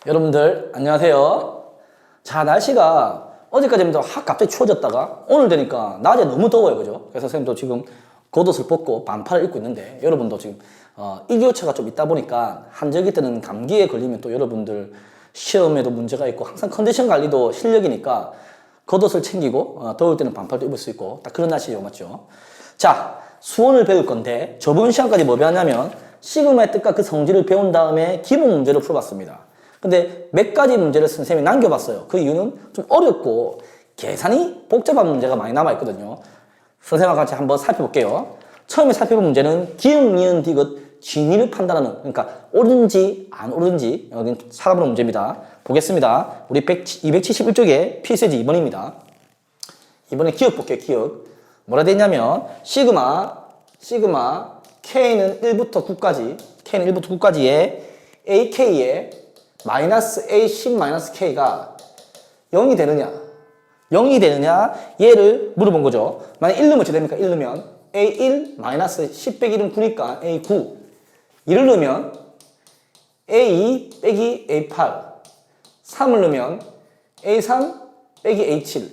여러분들 안녕하세요. 자, 날씨가 어제까지부터 갑자기 추워졌다가 오늘 되니까 낮에 너무 더워요, 그죠? 그래서 선생님도 지금 겉옷을 벗고 반팔을 입고 있는데, 여러분도 지금 일교차가 좀 있다 보니까 한절기 때는 감기에 걸리면 또 여러분들 시험에도 문제가 있고, 항상 컨디션 관리도 실력이니까 겉옷을 챙기고 더울 때는 반팔도 입을 수 있고 딱 그런 날씨죠, 맞죠? 자, 수원을 배울 건데 저번 시간까지 뭐 배웠냐면 시그마의 뜻과 그 성질을 배운 다음에 기본 문제를 풀어봤습니다. 근데 몇 가지 문제를 선생님이 남겨봤어요. 그 이유는 좀 어렵고 계산이 복잡한 문제가 많이 남아있거든요. 선생님과 같이 한번 살펴볼게요. 처음에 살펴본 문제는 기역, 니은, 디귿, 진위를 판단하는, 그러니까 옳은지 안 옳은지 여기 찾아보는 문제입니다. 보겠습니다. 우리 271쪽에 필수지 2번입니다. 이번에 기억 볼게요. 기억. 뭐라 돼 있냐면 시그마 K는 1부터 9까지의 AK에 마이너스 A10 마이너스 K가 0이 되느냐? 0이 되느냐? 얘를 물어본 거죠. 만약 1 넣으면 어떻게 됩니까? 1 넣으면 A1 마이너스 10 빼기 1은 9니까 A9. 1을 넣으면 A2 빼기 A8. 3을 넣으면 A3 빼기 A7.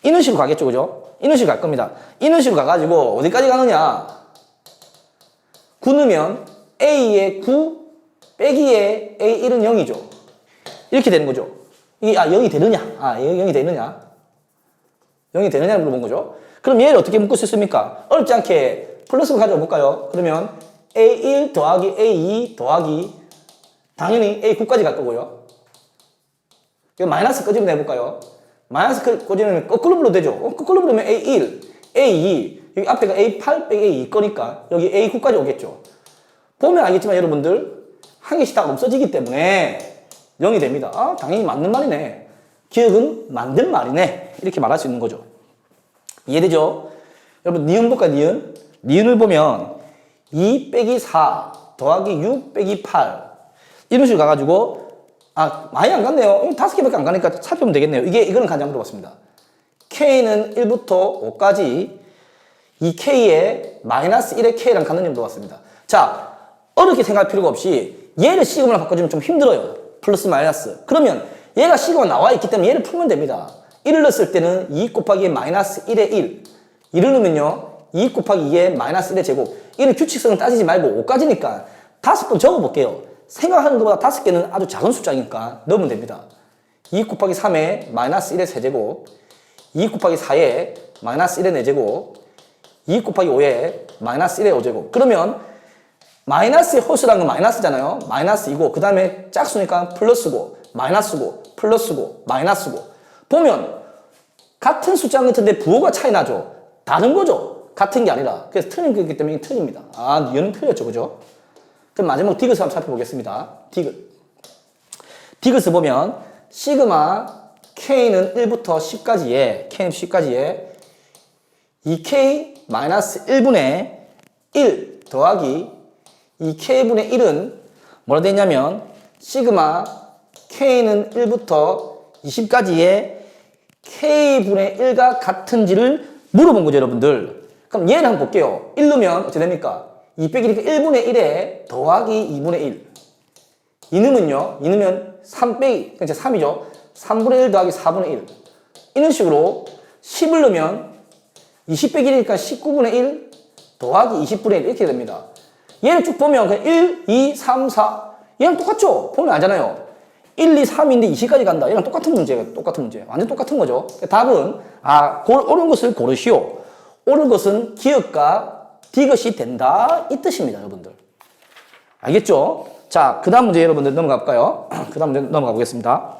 이런 식으로 가겠죠, 그죠? 이런 식으로 갈 겁니다. 이런 식으로 가가지고 어디까지 가느냐? 9 넣으면 A의 9 빼기에 A1은 0이죠. 이렇게 되는 거죠. 이게 0이 되느냐? 0이 되느냐? 0이 되느냐를 물어본 거죠. 그럼 얘를 어떻게 묶을 수 있습니까? 어렵지 않게 플러스를 가져와 볼까요? 그러면 A1 더하기 A2 더하기 당연히 A9까지 갈 거고요. 이거 마이너스 끄집어 내볼까요? 마이너스 끄집어내면 거꾸로 불러도 되죠. 거꾸로 부르면 A1, A2 여기 앞에가 A8 빼기 A2 거니까 여기 A9까지 오겠죠. 보면 알겠지만 여러분들 한 개씩 다 없어지기 때문에 0이 됩니다. 당연히 맞는 말이네. 기억은 만든 말이네. 이렇게 말할 수 있는 거죠. 이해되죠? 여러분 니은 볼까요? 니은을 보면 2 빼기 4 더하기 6 빼기 8 이런 식으로 가가지고 많이 안 갔네요. 5개밖에 안 가니까 살펴보면 되겠네요. 이거는 간장 물어봤습니다. K는 1부터 5까지 이 K에 마이너스 1의 K랑 같느냐 물어봤습니다. 자, 어렵게 생각할 필요가 없이 얘를 시그마로 바꿔주면 좀 힘들어요. 플러스 마이너스. 그러면 얘가 시그마 나와 있기 때문에 얘를 풀면 됩니다. 1을 넣었을 때는 2 곱하기 마이너스 1의 1. 1을 넣으면요 2 곱하기 2의 마이너스 1의 제곱. 이는 규칙성을 따지지 말고 5까지니까 5번 적어볼게요. 생각하는 것보다 5개는 아주 작은 숫자니까 넣으면 됩니다. 2 곱하기 3의 마이너스 1의 세제곱, 2 곱하기 4의 마이너스 1의 4제곱, 2 곱하기 5의 마이너스 1의 5제곱. 그러면 마이너스의 홀수라는 건 마이너스잖아요. 마이너스이고 그 다음에 짝수니까 플러스고 마이너스고 플러스고 마이너스고. 보면 같은 숫자인 것 같은데 부호가 차이 나죠. 다른 거죠. 같은 게 아니라. 그래서 틀린 거기 때문에 틀립니다. 얘는 틀렸죠, 그죠? 그럼 마지막 디귿을 한번 살펴보겠습니다. 디귿을 보면 시그마 K는 1부터 10까지에 이 K 마이너스 1분의 1 더하기 이 K분의 1은 뭐라 되어 있냐면 시그마 K는 1부터 20까지의 K분의 1가 같은지를 물어본 거죠, 여러분들. 그럼 얘를 한번 볼게요. 1 넣으면 어떻게 됩니까? 2 빼기니까 1분의 1에 더하기 2분의 1. 2 넣으면 3 빼기, 그러니까 3이죠. 3분의 1 더하기 4분의 1. 이런 식으로 10을 넣으면 20 빼기 1이니까 19분의 1 더하기 20분의 1 이렇게 됩니다. 얘를 쭉 보면 그냥 1, 2, 3, 4 얘랑 똑같죠? 보면 알잖아요. 1, 2, 3인데 20까지 간다. 얘랑 똑같은 문제. 완전 똑같은 거죠. 답은 옳은 것을 고르시오. 옳은 것은 기억과 디귿이 된다 이 뜻입니다, 여러분들. 알겠죠? 자, 그 다음 문제 여러분들 넘어가 볼까요? 그 다음 문제 넘어가 보겠습니다.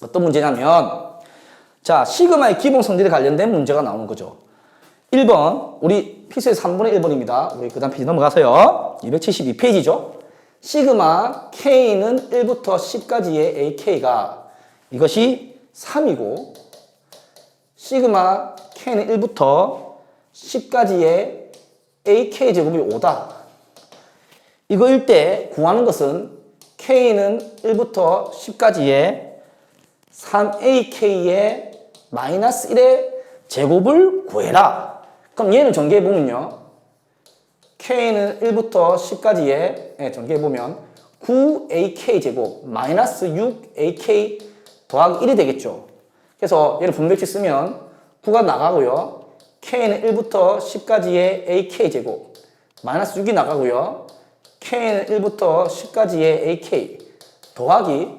어떤 문제냐면 자, 시그마의 기본 성질에 관련된 문제가 나오는 거죠. 1번, 우리 필수의 3분의 1번입니다. 우리 그 다음 페이지 넘어가서요. 272페이지죠. 시그마 K는 1부터 10까지의 AK가 이것이 3이고, 시그마 K는 1부터 10까지의 AK 제곱이 5다. 이거일 때 구하는 것은 K는 1부터 10까지의 3AK의 마이너스 1의 제곱을 구해라. 그럼 얘는 전개해보면요. K는 1부터 10까지의 전개해보면 9ak제곱 마이너스 6ak 더하기 1이 되겠죠. 그래서 얘를 분배치 쓰면 9가 나가고요. k는 1부터 10까지의 ak제곱 마이너스 6이 나가고요. k는 1부터 10까지의 ak 더하기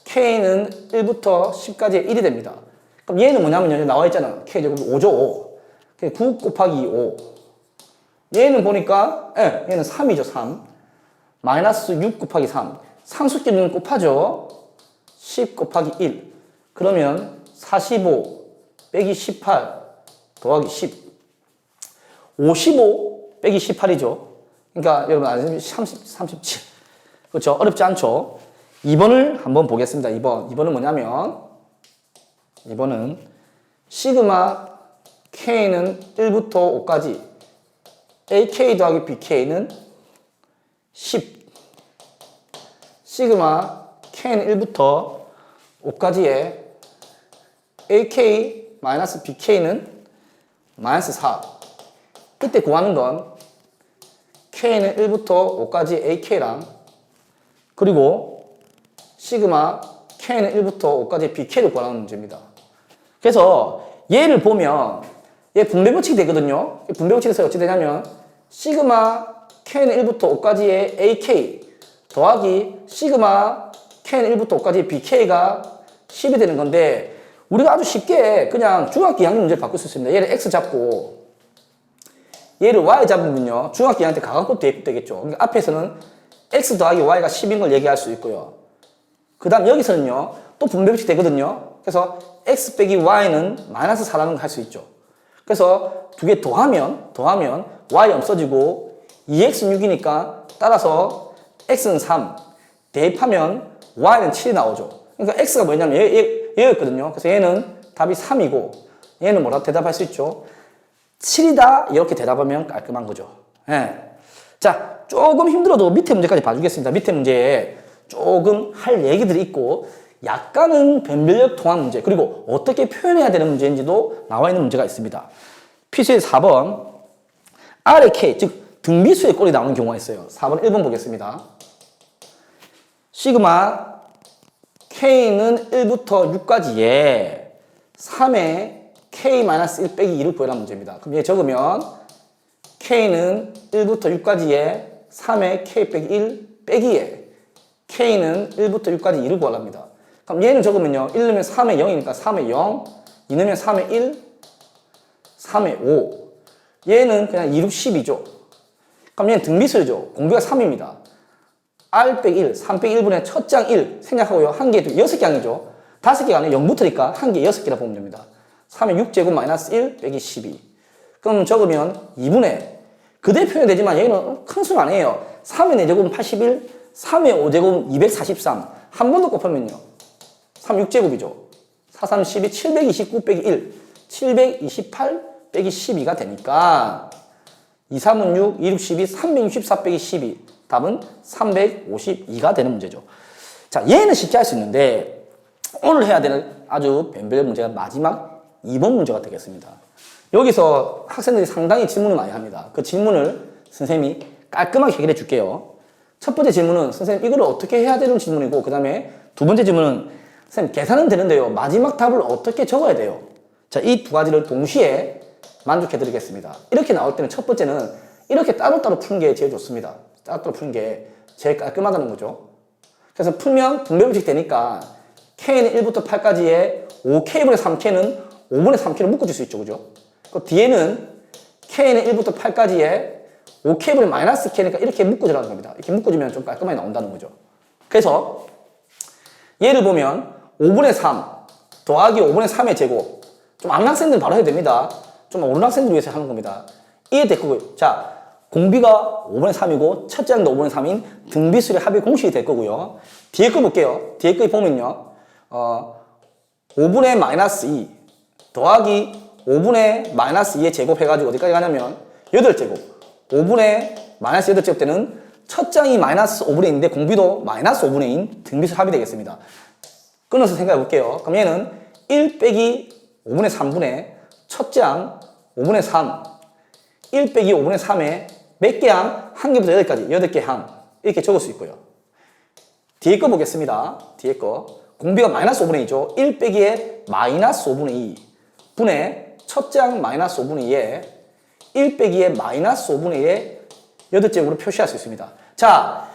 k는 1부터 10까지의 1이 됩니다. 그럼 얘는 뭐냐면 여기 나와 있잖아. k제곱이 5죠. 5. 9 곱하기 5. 얘는 보니까 얘는 3이죠. 3. 마이너스 6 곱하기 3. 상수끼리는 곱하죠. 10 곱하기 1. 그러면 45 빼기 18 더하기 10. 55 빼기 18이죠. 그러니까 여러분 아시면 37. 그렇죠? 어렵지 않죠? 2번을 한번 보겠습니다. 2번은 뭐냐면 2번은 시그마 k는 1부터 5까지 ak 더하기 bk는 10 시그마 k는 1부터 5까지의 ak 마이너스 bk는 마이너스 4 이때 구하는 건 k는 1부터 5까지 ak랑 그리고 시그마 k는 1부터 5까지 bk를 구하는 문제입니다. 그래서 얘를 보면 얘 분배 법칙이 되거든요. 분배 법칙에서 어찌 되냐면 시그마 k는 1부터 5까지의 ak 더하기 시그마 k는 1부터 5까지 bk가 10이 되는 건데 우리가 아주 쉽게 그냥 중학교 2학년 문제를 바꿀 수 있습니다. 얘를 x 잡고 얘를 y 잡으면요. 중학교 2학년 때 가각도 대입되겠죠. 그러니까 앞에서는 x 더하기 y가 10인 걸 얘기할 수 있고요. 그 다음 여기서는요. 또 분배 법칙이 되거든요. 그래서 x 빼기 y는 마이너스 4라는 걸 할 수 있죠. 그래서 두 개 더하면 y 없어지고 2x는 6이니까 따라서 x는 3 대입하면 y는 7이 나오죠. 그러니까 x가 뭐냐면 얘였거든요. 그래서 얘는 답이 3이고 얘는 뭐라고 대답할 수 있죠? 7이다 이렇게 대답하면 깔끔한 거죠. 예. 자, 조금 힘들어도 밑에 문제까지 봐주겠습니다. 밑에 문제에 조금 할 얘기들이 있고 약간은 변별력 통합 문제 그리고 어떻게 표현해야 되는 문제인지도 나와 있는 문제가 있습니다. 필수의 4번 R의 K 즉 등비수의 꼴이 나오는 경우가 있어요. 4번 1번 보겠습니다. 시그마 K는 1부터 6까지의 3의 K-1 빼기 2를 구해라 문제입니다. 그럼 얘 적으면 K는 1부터 6까지의 3의 K 빼기 1 빼기에 K는 1부터 6까지 2를 구하랍니다. 그럼 얘는 적으면요. 1 넣으면 3의 0이니까 3의 0, 2 넣으면 3의 1, 3의 5. 얘는 그냥 2, 6, 10이죠. 그럼 얘는 등비수죠. 공비가 3입니다. R 빼기 1, 3 빼기 1분의 첫 장 1 생략하고요. 한 개에 6개 항이죠. 5개가 아니라 0부터니까 한 개에 6개라 보면 됩니다. 3의 6제곱 마이너스 1 빼기 12. 그럼 적으면 2분의 그대로 표현되지만 여기는 큰 수는 아니에요. 3의 4제곱은 81, 3의 5제곱은 243. 한 번 더 곱하면요. 3, 6제곱이죠. 4, 3, 12, 729 빼기 1. 728 빼기 12가 되니까 2, 3은 6, 2, 6, 12, 364 빼기 12. 답은 352가 되는 문제죠. 자, 얘는 쉽게 할 수 있는데 오늘 해야 되는 아주 변별 문제가 마지막 2번 문제가 되겠습니다. 여기서 학생들이 상당히 질문을 많이 합니다. 그 질문을 선생님이 깔끔하게 해결해 줄게요. 첫 번째 질문은 선생님 이걸 어떻게 해야 되는 질문이고 그 다음에 두 번째 질문은 선생님 계산은 되는데요. 마지막 답을 어떻게 적어야 돼요? 자, 이 두 가지를 동시에 만족해 드리겠습니다. 이렇게 나올 때는 첫 번째는 이렇게 따로따로 푸는 게 제일 좋습니다. 따로따로 푸는 게 제일 깔끔하다는 거죠. 그래서 풀면 분배법칙 되니까 K는 1부터 8까지의 5K분의 3K는 5분의 3K로 묶어줄 수 있죠. 그죠? 그 뒤에는 K는 1부터 8까지의 5K분의 마이너스 K니까 이렇게 묶어주라는 겁니다. 이렇게 묶어주면 좀 깔끔하게 나온다는 거죠. 그래서 얘를 보면 5분의 3 더하기 5분의 3의 제곱. 좀 아는 학생들은 바로 해야 됩니다. 좀 모르는 학생들 위해서 하는 겁니다. 이게 될 거고요. 자, 공비가 5분의 3이고 첫 장도 5분의 3인 등비수의 합의 공식이 될 거고요. 뒤에 거 볼게요. 뒤에 거 보면요. 5분의 마이너스 2 더하기 5분의 마이너스 2의 제곱 해가지고 어디까지 가냐면 8제곱. 5분의 마이너스 8제곱 때는 첫 장이 마이너스 5분의 2인데 공비도 마이너스 5분의 2인 등비수 합이 되겠습니다. 끊어서 생각해 볼게요. 그럼 얘는 1 빼기 5분의 3분의 첫 장 5분의 3 1 빼기 5분의 3에 몇 개 항? 한 개부터 8개까지 8개 항 이렇게 적을 수 있고요. 뒤에 거 보겠습니다. 뒤에 거. 공비가 마이너스 5분의 2죠. 1 빼기에 마이너스 5분의 2 분의 첫째 항 마이너스 5분의 2에 1 빼기에 마이너스 5분의 2의 8제곱으로 표시할 수 있습니다. 자,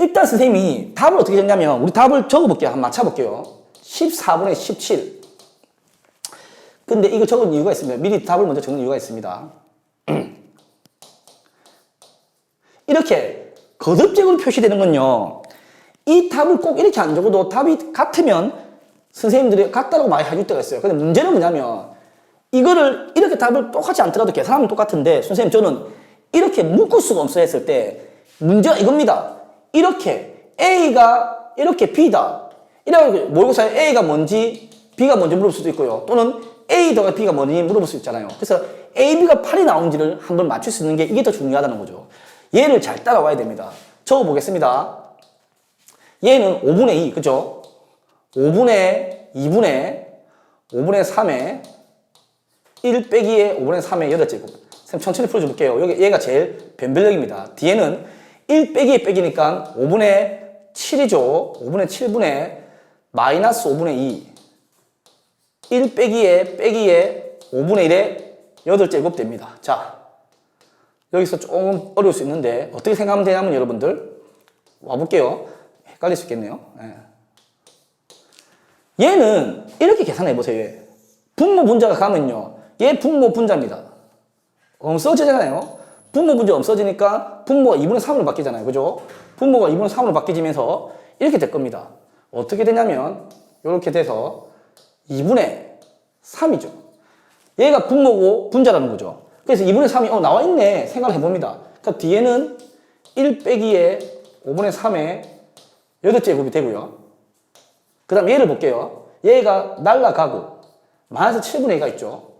일단 선생님이 답을 어떻게 적냐면 우리 답을 적어볼게요. 한번 맞춰볼게요. 14분의 17. 근데 이거 적은 이유가 있습니다. 미리 답을 먼저 적는 이유가 있습니다. 이렇게 거듭제곱으로 표시되는 건요. 이 답을 꼭 이렇게 안 적어도 답이 같으면 선생님들이 같다고 많이 해줄 때가 있어요. 근데 문제는 뭐냐면 이거를 이렇게 답을 똑같이 안 뜨라도 계산하면 똑같은데 선생님 저는 이렇게 묶을 수가 없어 했을 때 문제가 이겁니다. 이렇게 A가 이렇게 B다. 이렇게 모의고사에 A가 뭔지 B가 뭔지 물어볼 수도 있고요. 또는 A 더가 B가 뭔지 물어볼 수 있잖아요. 그래서 A, B가 8이 나온지를 한번 맞출 수 있는 게 이게 더 중요하다는 거죠. 얘를 잘 따라와야 됩니다. 적어보겠습니다. 얘는 5분의 2, 그죠? 5분의 2분의 5분의 3에 1 빼기에 5분의 3의 8제곱. 선생님 천천히 풀어줄게요. 여기 얘가 제일 변별력입니다. 뒤에는 1 빼기에 빼기니까 5분의 7이죠. 5분의 7분의 마이너스 5분의 2. 1 빼기에 빼기에 5분의 1의 8제곱 됩니다. 자, 여기서 조금 어려울 수 있는데 어떻게 생각하면 되냐면 여러분들 와볼게요. 헷갈릴 수 있겠네요. 예. 얘는 이렇게 계산해 보세요. 분모 분자가 가면요. 얘 분모 분자입니다. 없어지잖아요. 분모 분자 없어지니까 분모가 2분의 3으로 바뀌잖아요. 그죠? 분모가 2분의 3으로 바뀌면서 이렇게 될 겁니다. 어떻게 되냐면 이렇게 돼서 2분의 3이죠. 얘가 분모고 분자라는 거죠. 그래서 2분의 3이 나와 있네 생각을 해봅니다. 그러니까 뒤에는 1 빼기에 5분의 3의 8제곱이 되고요. 그 다음 얘를 볼게요. 얘가 날라가고 마이너스 7분의 2가 있죠.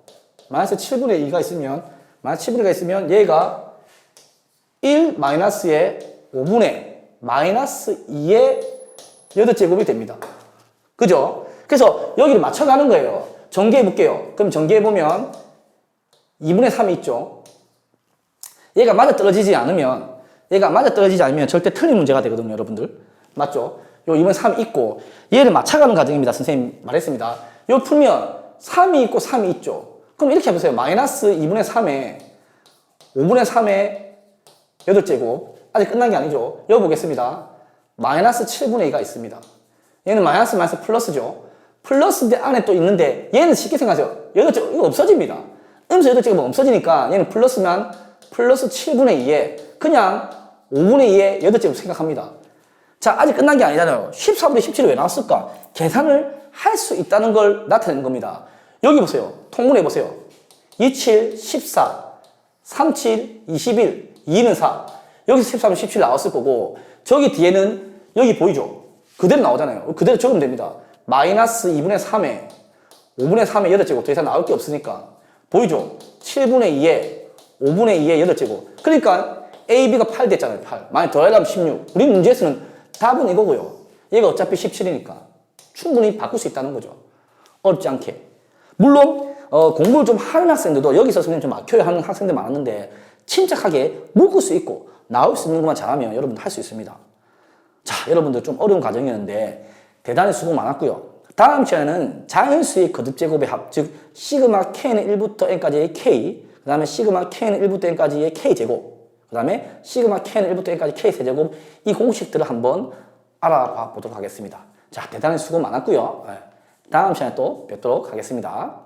마이너스 7분의 2가 있으면 마이너스 7분의 2가 있으면 얘가 1 마이너스의 5분의 마이너스 2의 8제곱이 됩니다. 그죠? 그래서 여기를 맞춰가는 거예요. 전개해 볼게요. 그럼 전개해 보면 2분의 3이 있죠. 얘가 맞아떨어지지 않으면 절대 틀린 문제가 되거든요, 여러분들. 맞죠? 요 2분의 3이 있고 얘를 맞춰가는 과정입니다. 선생님 말했습니다. 요 풀면 3이 있고 3이 있죠. 그럼 이렇게 해보세요. 마이너스 2분의 3에 5분의 3의 8제곱. 아직 끝난 게 아니죠. 여기 보겠습니다. 마이너스 7분의 2가 있습니다. 얘는 마이너스 플러스죠. 플러스인데 안에 또 있는데 얘는 쉽게 생각하세요. 8제곱 이거 없어집니다. 음수 8제곱은 없어지니까 얘는 플러스면 플러스 7분의 2에 그냥 5분의 2의 8제곱 생각합니다. 자, 아직 끝난 게 아니잖아요. 14분의 17이 왜 나왔을까? 계산을 할 수 있다는 걸 나타내는 겁니다. 여기 보세요. 통분해 보세요. 27, 14, 37, 21, 2는 4. 여기서 13, 17 나왔을 거고 저기 뒤에는 여기 보이죠? 그대로 나오잖아요. 그대로 적으면 됩니다. 마이너스 2분의 3에 5분의 3의 8제곱 더 이상 나올 게 없으니까 보이죠? 7분의 2에 5분의 2의 8제곱. 그러니까 A, B가 8 됐잖아요. 8. 만약 더하려면 16. 우리 문제에서는 답은 이거고요. 얘가 어차피 17이니까 충분히 바꿀 수 있다는 거죠. 어렵지 않게. 물론 공부를 좀 하는 학생들도 여기서 선생님 좀 막혀야 하는 학생들 많았는데 침착하게 묶을 수 있고 나올 수 있는 것만 잘하면 여러분들 할 수 있습니다. 자, 여러분들 좀 어려운 과정이었는데 대단히 수고 많았고요. 다음 시간에는 자연수의 거듭제곱의 합, 즉 시그마 k는 1부터 n까지의 k, 그 다음에 시그마 k는 1부터 n까지의 k제곱, 그 다음에 시그마 k는 1부터 n까지 k세제곱, 이 공식들을 한번 알아봐 보도록 하겠습니다. 자, 대단히 수고 많았고요. 다음 시간에 또 뵙도록 하겠습니다.